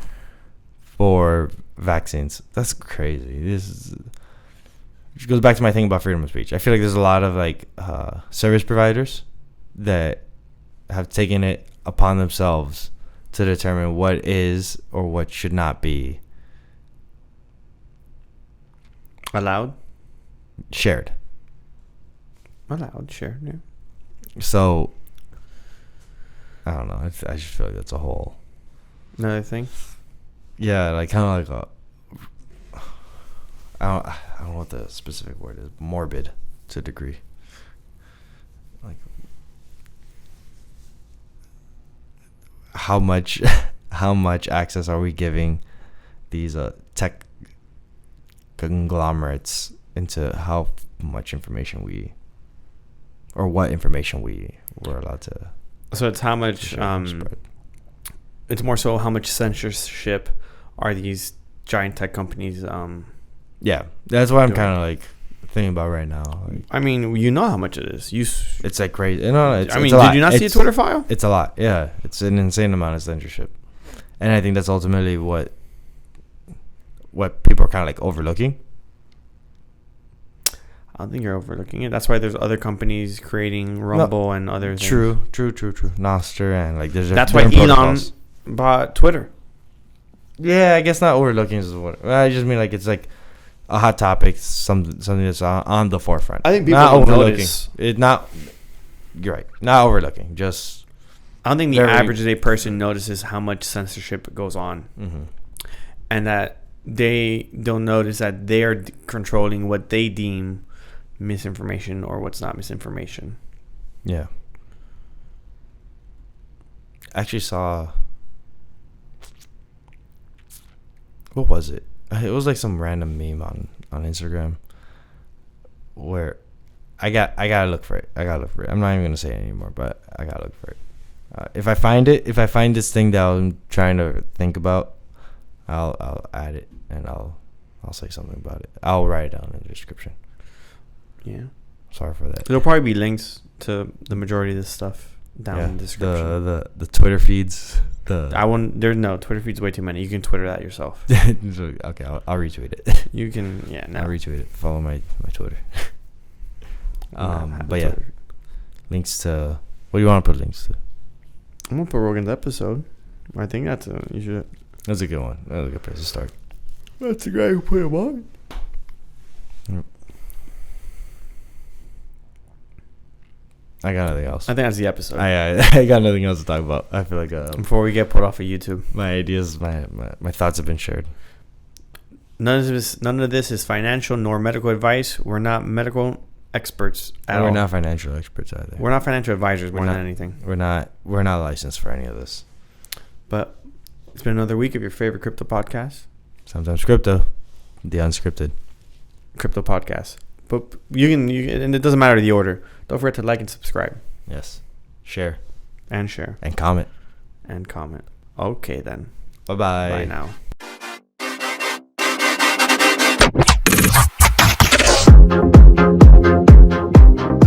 vaccines. That's crazy. Which goes back to my thing about freedom of speech. I feel like there's a lot of like service providers that have taken it upon themselves to determine what is or what should not be allowed, shared. Allowed, shared, yeah. So I don't know. I just feel like that's a whole another thing. Yeah, like kind of like I don't know what the specific word is. Morbid to a degree. Like how much access are we giving these tech conglomerates into how much information what information we're allowed to. So it's how much spread. It's more so how much censorship are these giant tech companies yeah, that's what I'm kind of like thinking about right now. Like, I mean, you know how much it is. It's like crazy. Did you not see a Twitter file? It's a lot. Yeah, it's an insane amount of censorship, and I think that's ultimately what people are kind of like overlooking. I don't think you're overlooking it. That's why there's other companies creating Rumble and other things. True. Nostr and like there's. That's why Elon bought Twitter. Yeah, I guess not overlooking is what I just mean. Like it's like a hot topic, something that's on the forefront. I think people not don't overlooking. Notice. You're right. Not overlooking. Just. I don't think the average day person notices how much censorship goes on, and that they don't notice that they are controlling what they deem misinformation or what's not misinformation. Yeah. I actually saw. What was it? It was like some random meme on Instagram where I gotta look for it. I'm not even gonna say it anymore, but I gotta look for it. If I find this thing that I'm trying to think about, I'll add it and I'll say something about it. I'll write it down in the description. Yeah. Sorry for that. There'll probably be links to the majority of this stuff down in the description. The Twitter feeds. There's no Twitter feeds. Way too many. You can Twitter that yourself. Okay, I'll retweet it. You can, yeah. No. I'll retweet it. Follow my Twitter. But yeah, Twitter. links to. What do you want to put links to? I'm gonna put Rogan's episode. I think that's you should. That's a good one. That's a good place to start. That's the guy who put him on. Yep. I got nothing else. I think that's the episode. I got nothing else to talk about. I feel like before we get put off of YouTube, my ideas, my thoughts have been shared. None of this is financial nor medical advice. We're not medical experts at all. We're not financial experts either. We're not financial advisors more than anything. We're not licensed for any of this. But it's been another week of your favorite crypto podcast. Sometimes crypto, the unscripted crypto podcast. But you can, and it doesn't matter the order. Don't forget to like and subscribe. Yes. Share. And And comment. Okay, then. Bye-bye. Bye now.